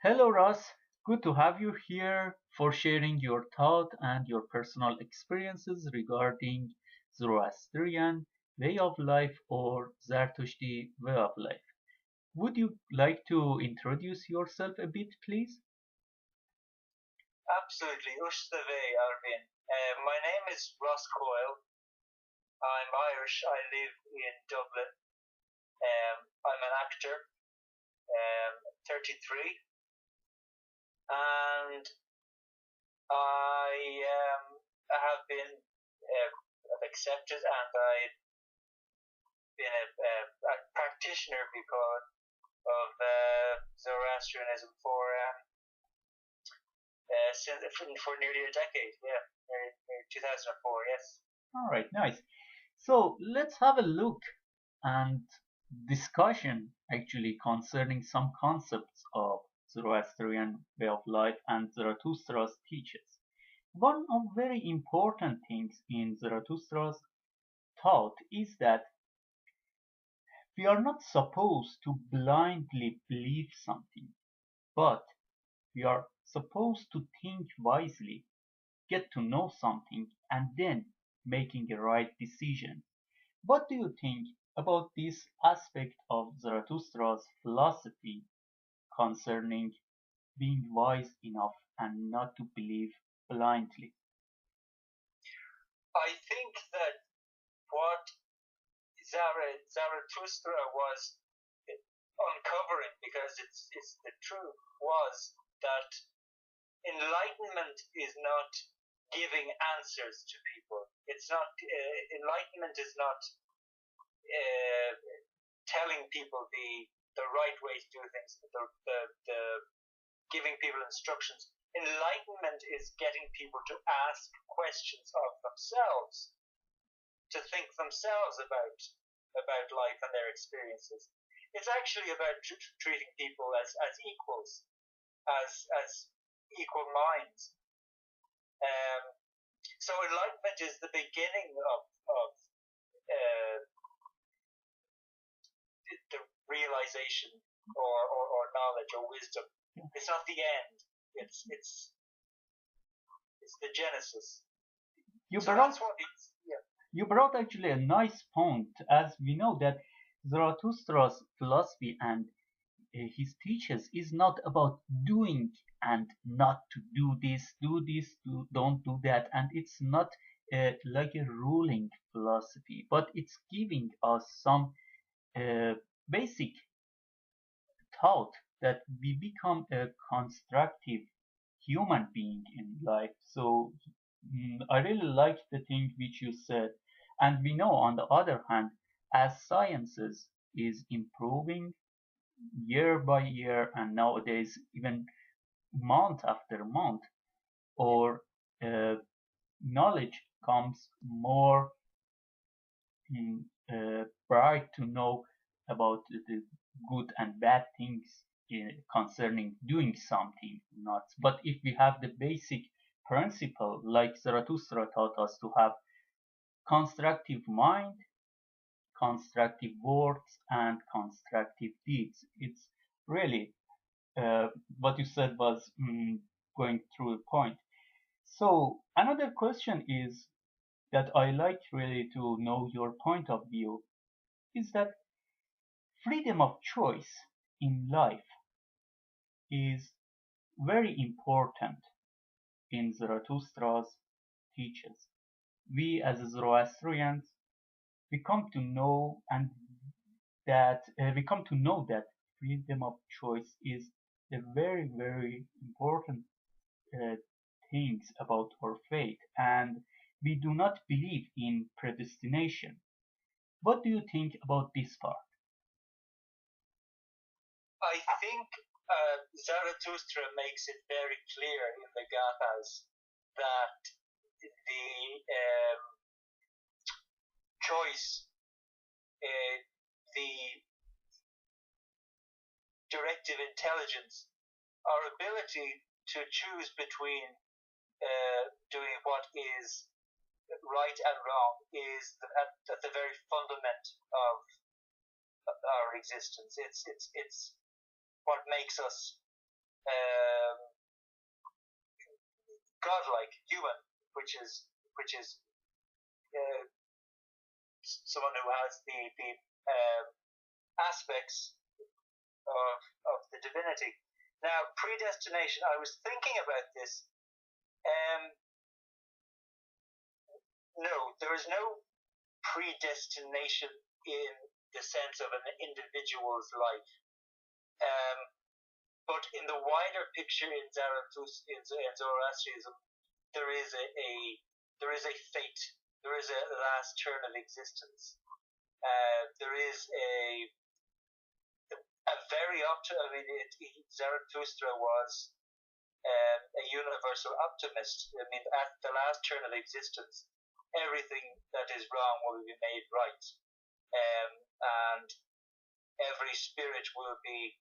Hello, Ross. Good to have you here for sharing your thought and your personal experiences regarding Zoroastrian way of life or Zarathushtri way of life. Would you like to introduce yourself a bit, please? Absolutely. Ushtave, Arvin. My name is Ross Coyle. I'm Irish. I live in Dublin. I'm an actor, 33, and I have been accepted and I've been a practitioner because of Zoroastrianism for nearly a decade. Yeah, nearly 2004. Yes. All right, nice. So let's have a look and discussion actually concerning some concepts of Zoroastrian way of life and Zarathustra's teachings. One of very important things in Zarathustra's thought is that we are not supposed to blindly believe something, but we are supposed to think wisely, get to know something, and then making a right decision. What do you think about this aspect of Zarathustra's philosophy concerning being wise enough and not to believe blindly? I think that what Zarathustra was uncovering, because it's the truth, was that enlightenment is not giving answers to people. It's not enlightenment is not uh, telling people the right way to do things, the giving people instructions. Enlightenment is getting people to ask questions of themselves, to think themselves about life and their experiences. It's actually about treating people as equals, as equal minds. Um, so enlightenment is the beginning of the realization or knowledge or wisdom. It's not the end. It's the genesis. You So brought that's what it's. Yeah. You brought actually a nice point, as we know that Zarathustra's philosophy and his teachers is not about doing and not to do this, don't do that, and it's not like a ruling philosophy, but it's giving us some uh, basic thought that we become a constructive human being in life. So I really like the thing which you said. And we know, on the other hand, as sciences is improving year by year, and nowadays even month after month, or uh, knowledge comes more bright to know about the good and bad things concerning doing something not. But if we have the basic principle, like Zarathustra taught us to have constructive mind, constructive words, and constructive deeds, it's really what you said was going through the point. So another question is that I like really to know your point of view is that freedom of choice in life is very important in Zarathustra's teachings. We as Zoroastrians, we come to know and we come to know that freedom of choice is a very very important uh, things about our faith, and we do not believe in predestination. What do you think about this part? I think Zarathustra makes it very clear in the Gathas that the choice, the directive intelligence, our ability to choose between doing what is right and wrong is at the very fundament of our existence. It's what makes us um, godlike, human, which is uh, someone who has the aspects of the divinity. Now, predestination. I was thinking about this. Um, no, there is no predestination in the sense of an individual's life. But in the wider picture in Zoroastrianism, there is a fate. There is a last turn of existence. There is a very Zarathustra was a universal optimist. I mean, at the last turn of existence, everything that is wrong will be made right, and every spirit will be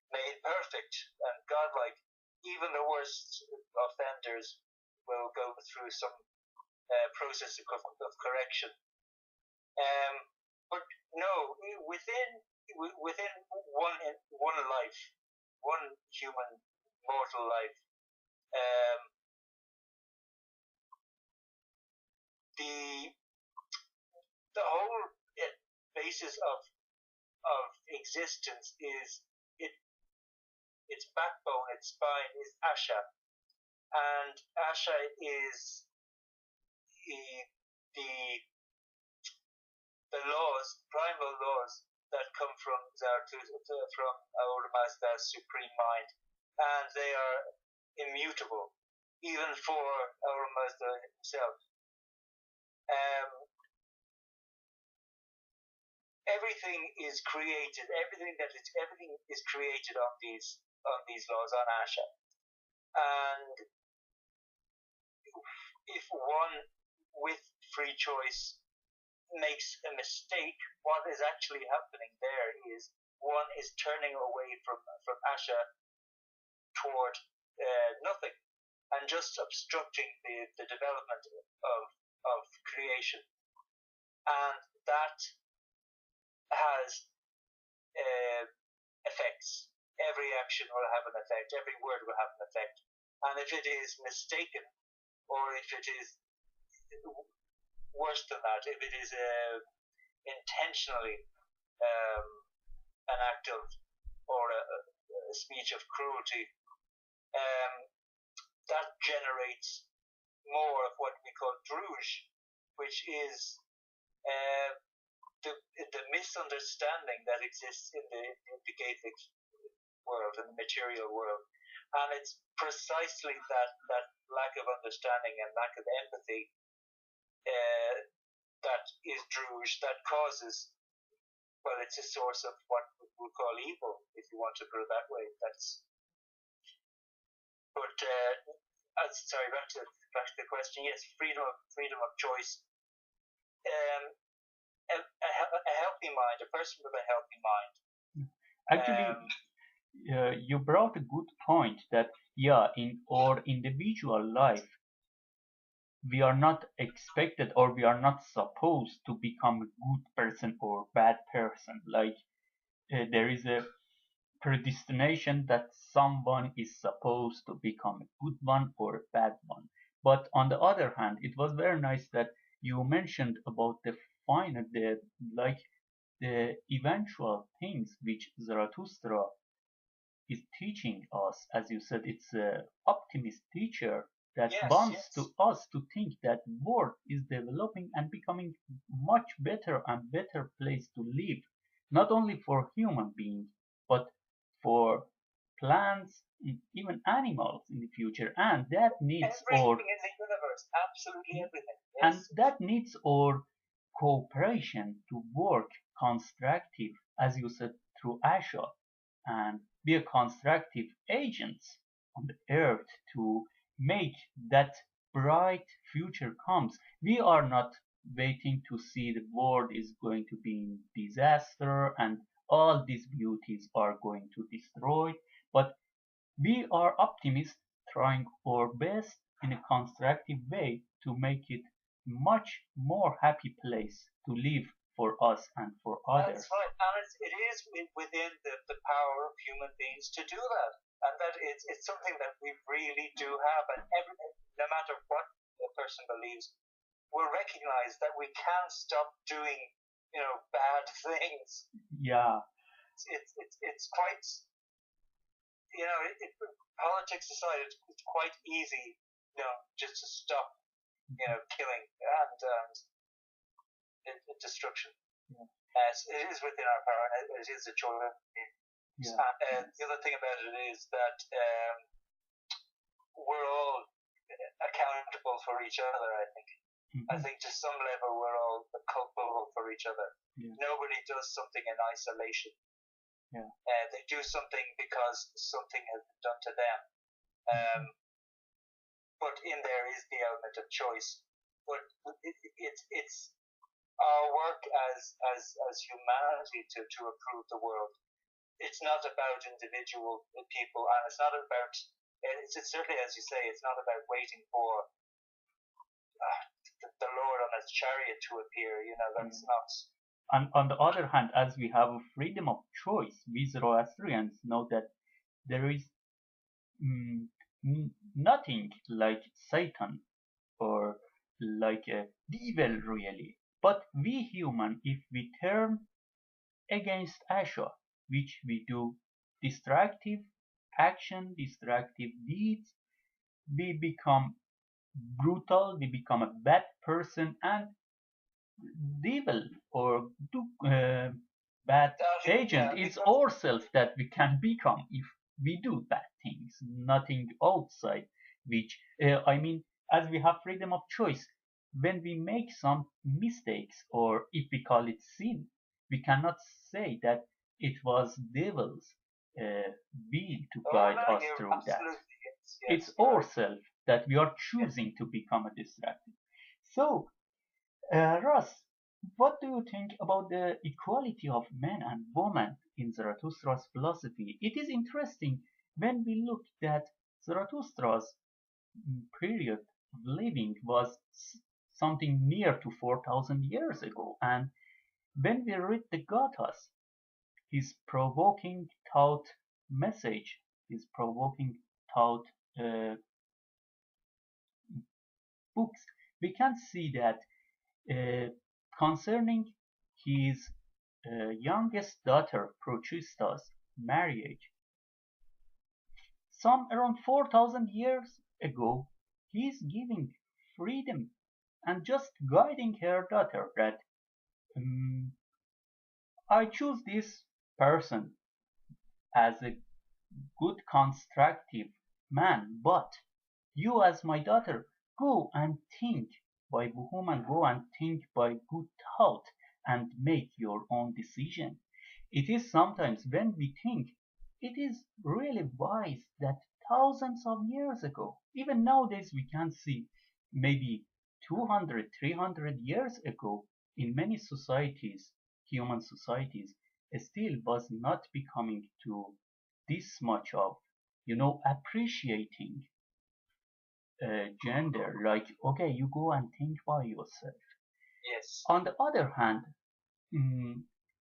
made perfect and godlike. Even the worst offenders will go through some process of correction. But no, within one life, one human mortal life, the whole basis of existence is its backbone, its spine is Asha, and Asha is the laws, primal laws that come from Zarathustra, from Ahura Mazda's supreme mind, and they are immutable, even for Ahura Mazda himself. Everything is created. Everything is created on these laws, on Asha, and if one with free choice makes a mistake, what is actually happening there is one is turning away from Asha toward nothing, and just obstructing the development of creation, and that has effects. Every action will have an effect. Every word will have an effect, and if it is mistaken, or if it is worse than that, if it is intentionally an act of or a speech of cruelty, that generates more of what we call druj, which is the misunderstanding that exists in the Gaelic world, in the material world, and it's precisely that lack of understanding and lack of empathy that is druj, that causes, well, it's a source of what we would call evil, if you want to put it that way. Sorry, back to the question. Yes, freedom of choice. A healthy mind, a person with a healthy mind. Actually, you brought a good point that, yeah, in our individual life, we are not expected or we are not supposed to become a good person or bad person. Like, there is a predestination that someone is supposed to become a good one or a bad one. But on the other hand, it was very nice that you mentioned about the final, the eventual things which Zarathustra is teaching us. As you said, it's an optimist teacher that wants to us to think that world is developing and becoming much better and better place to live, not only for human beings, but for plants, even animals in the future, and that needs everything in the universe, absolutely everything. Yes. And that needs our cooperation to work constructive, as you said, through Asha, and be a constructive agent on the earth to make that bright future comes. We are not waiting to see the world is going to be in disaster and all these beauties are going to destroy, but we are optimists trying our best in a constructive way to make it much more happy place to live for us and for others. That's right, and it is within the power of human beings to do that, and that it's something that we really do have, and no matter what a person believes, we'll recognize that we can stop doing, bad things. Yeah. It's quite, politics aside, it's quite easy, just to stop, killing and destruction. Yeah. It is within our power, and it is a choice. Yeah. And the other thing about it is that we're all accountable for each other, I think. Mm-hmm. I think to some level we're all culpable for each other. Yeah. Nobody does something in isolation. Yeah. They do something because something has been done to them. But in there is the element of choice. But it's our work as humanity to improve the world. It's not about individual people, and it's not about. It's certainly, as you say, it's not about waiting for the Lord on his chariot to appear. That's not. And on the other hand, as we have a freedom of choice, we Zoroastrians know that there is nothing like Satan or like a devil really. But we human, if we turn against Asha, which we do destructive action, destructive deeds, we become brutal, we become a bad person, and devil or bad agent. It's ourselves that we can become if we do bad things, nothing outside. Which as we have freedom of choice, when we make some mistakes, or if we call it sin, we cannot say that it was devil's will to guide us through that. It's ourselves that we are choosing to become a destructive. So, Ross, what do you think about the equality of men and women in Zarathustra's philosophy? It is interesting when we look that Zarathustra's period of living was something near to 4,000 years ago, and when we read the Gathas, his provoking thought message, his provoking thought books, we can see that concerning his youngest daughter Prochusta's marriage, some around 4,000 years ago, he is giving freedom and just guiding her daughter that I choose this person as a good constructive man, but you as my daughter, go and think by woman, go and think by good thought and make your own decision. It is sometimes when we think, it is really wise that thousands of years ago, even nowadays we can see maybe 200, 300 years ago, in many societies, human societies, still was not becoming to this much of, appreciating gender, like, okay, you go and think by yourself. Yes. On the other hand,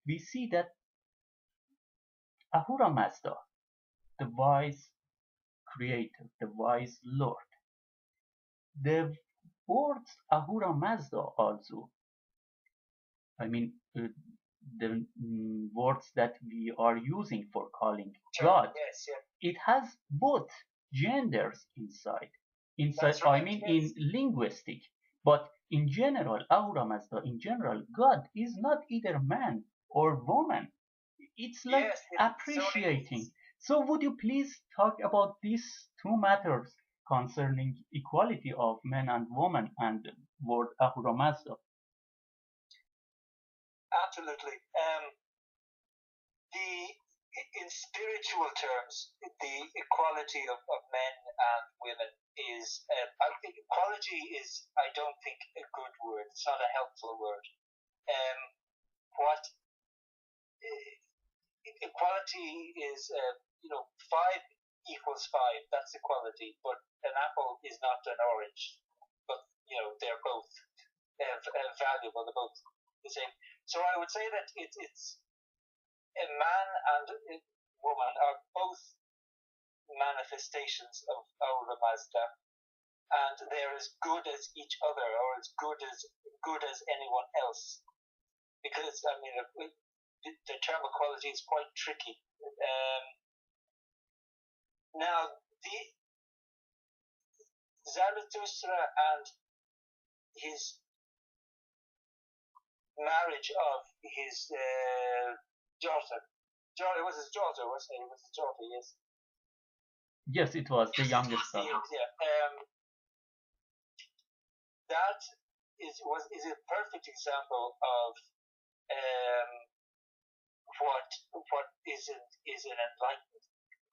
we see that Ahura Mazda, the wise creator, the wise Lord, the words Ahura Mazda also, the words that we are using for calling God, yes, it has both genders inside. Right, in linguistic, but in general, Ahura Mazda, in general, God is not either man or woman. It's like appreciating. So would you please talk about these two matters concerning equality of men and women and word Ahura Mazda? Absolutely. In spiritual terms, the equality of men and women is, I think equality is, I don't think, a good word. It's not a helpful word. What equality is, 5 equals 5. That's equality. But an apple is not an orange. But they're both valuable. They're both the same. So I would say that it's a man and a woman are both manifestations of Ahura Mazda, and they're as good as each other, or as good as anyone else. Because I mean, the term equality is quite tricky. Now, the Zarathustra and his marriage of his daughter. It was his daughter, wasn't it? It was his daughter, yes. Yes, it was the youngest daughter. Yeah. That is a perfect example of what is an enlightened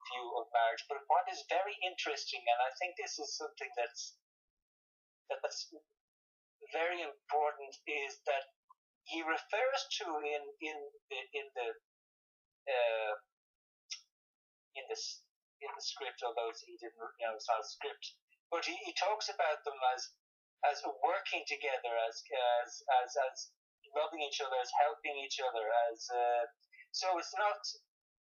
view of marriage. But what is very interesting, and I think this is something that's very important, is that he refers to in the script, although he didn't, it's not a script, but he talks about them as working together, as loving each other, as helping each other, as so it's not.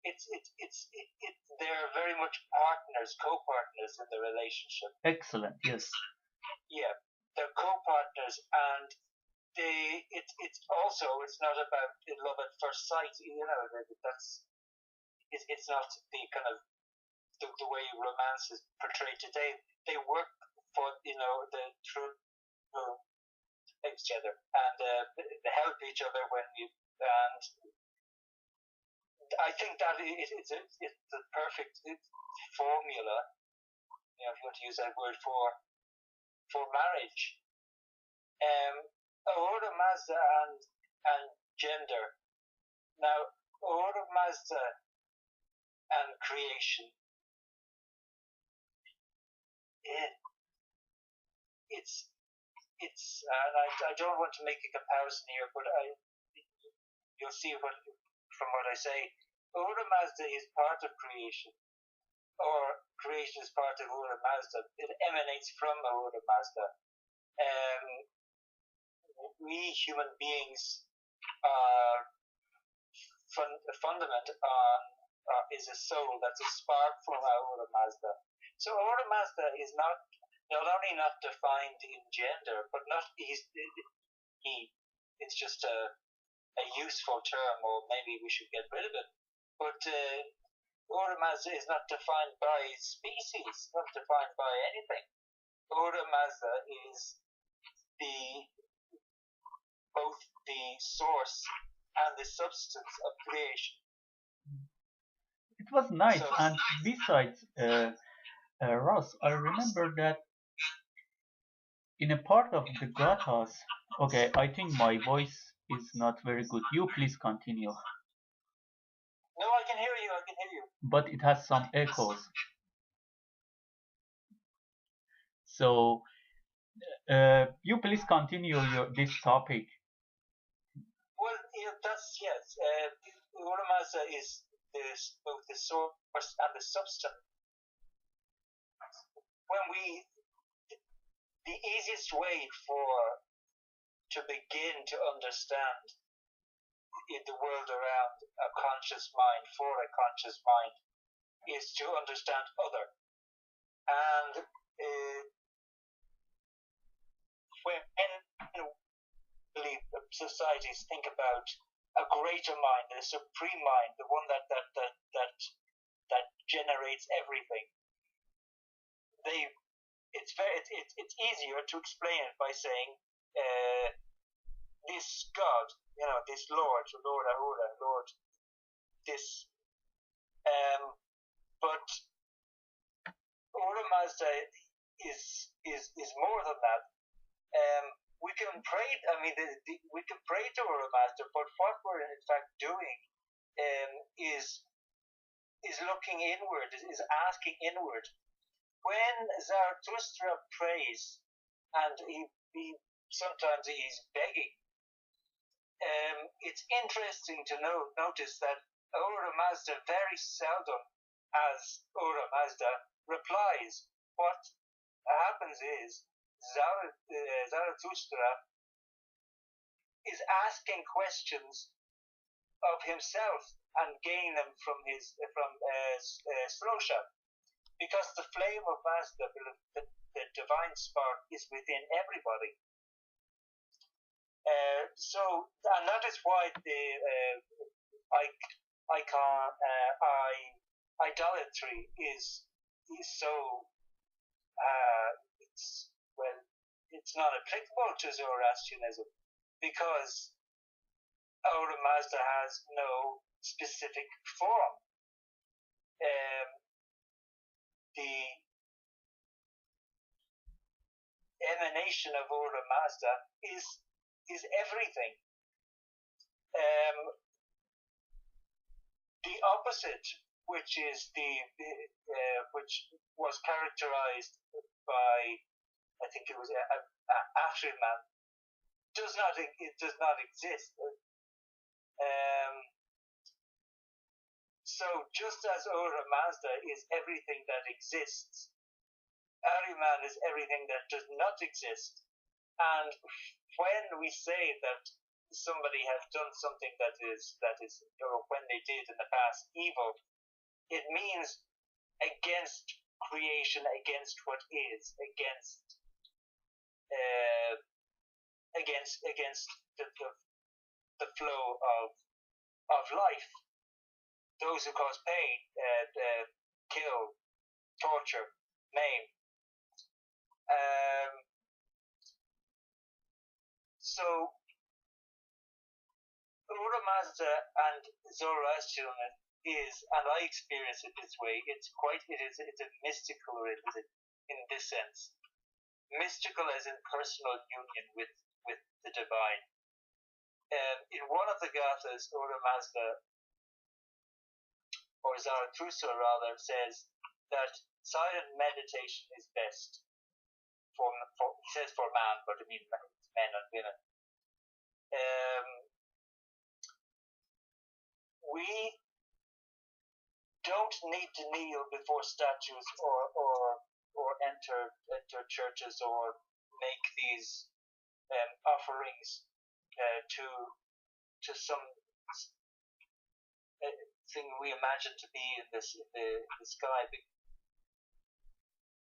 They're very much partners, co-partners in the relationship. Excellent, yes. Yeah, they're co-partners, and it's not about love at first sight. It's not the kind of the way romance is portrayed today. They work for through each other, and they help each other and I think that it's the perfect formula, if you want to use that word, for marriage. Ahura Mazda and gender. Now, Ahura Mazda and creation. It's and I don't want to make a comparison here, but you'll see from what I say. Ahura Mazda is part of creation, or creation is part of Ahura Mazda. It emanates from Ahura Mazda. We human beings are fundament is a soul, that's a spark from Ahura Mazda. So Ahura Mazda is not only not defined in gender, but it's just a useful term, or maybe we should get rid of it. But Ahura Mazda is not defined by species, not defined by anything. Ahura Mazda is both the source and the substance of creation. It was nice, and besides, Ross, I remember that in a part of the Gathas. Okay, I think my voice is not very good. You please continue. No, I can hear you. But it has some echoes. So, you please continue this topic. Well, yes. Ahura Mazda is both the source and the substance. The easiest way to begin to understand the world around a conscious mind, for a conscious mind, is to understand other. And when societies think about a greater mind, a supreme mind, the one that generates everything, it's easier to explain it by saying this God, this Lord Ahura, Lord this. But Ahura Mazda is more than that. We can pray. I mean, we can pray to Ahura Mazda, but what we're in fact doing is looking inward, is asking inward. When Zarathustra prays, and sometimes he's begging, it's interesting to notice that Ahura Mazda very seldom, as Ahura Mazda, replies. What happens is Zarathustra is asking questions of himself and gain them from Srosha, because the flame of Mazda, the divine spark, is within everybody. And that is why the idolatry is so it's not applicable to Zoroastrianism, because Ahura Mazda has no specific form. The emanation of Ahura Mazda is everything. The opposite, which is which was characterized by, I think it was Ahriman, does not exist. So just as Ahura Mazda is everything that exists, Ahriman is everything that does not exist. And when we say that somebody has done something that is, or when they did in the past, evil, it means against creation, against what is, against the flow of life. Those who cause pain, kill, torture, maim. So Ahura Mazda and Zoroastrianism is, and I experience it this way, it's a mystical religion in this sense. Mystical as in personal union with the divine. In one of the gathas, Ahura Mazda, or Zarathustra rather, says that silent meditation is best he says for man, but I mean men and women. We don't need to kneel before statues or enter churches or make these offerings to some thing we imagine to be in the sky.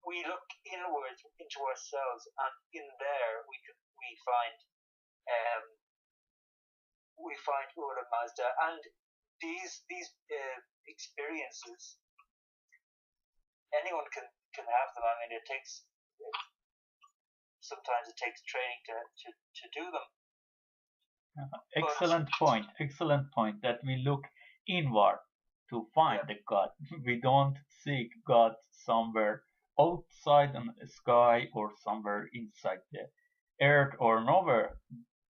We look inwards into ourselves, and in there we find Ahura Mazda, and these experiences, anyone can have them. I mean, sometimes it takes training to do them. Excellent point that we look inward to find the God. We don't seek God somewhere outside in the sky or somewhere inside the earth or nowhere.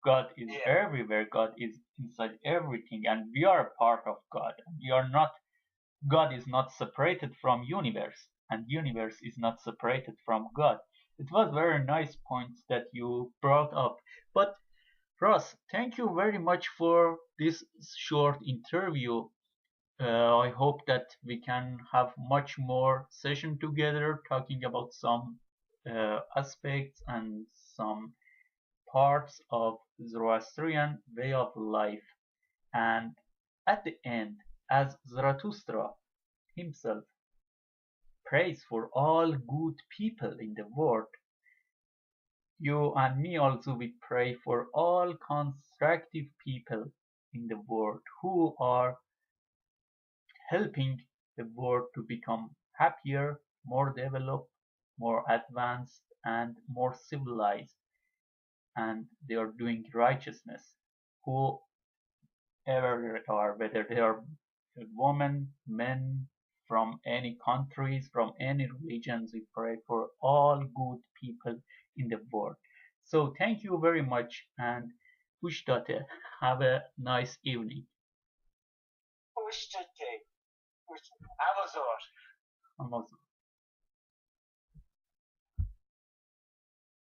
God is everywhere. God is inside everything, and we are a part of God. God is not separated from universe, and universe is not separated from God. It was very nice points that you brought up. But Ross, thank you very much for this short interview. I hope that we can have much more session together talking about some aspects and some parts of Zoroastrian way of life. And at the end, as Zarathustra himself prays for all good people in the world, you and me also, we pray for all constructive people in the world who are helping the world to become happier, more developed, more advanced, and more civilized. And they are doing righteousness. Whoever they are, whether they are women, men, from any countries, from any religions, we pray for all good people in the world. So thank you very much, and Ushdate, have a nice evening. Ushdate. Amazon.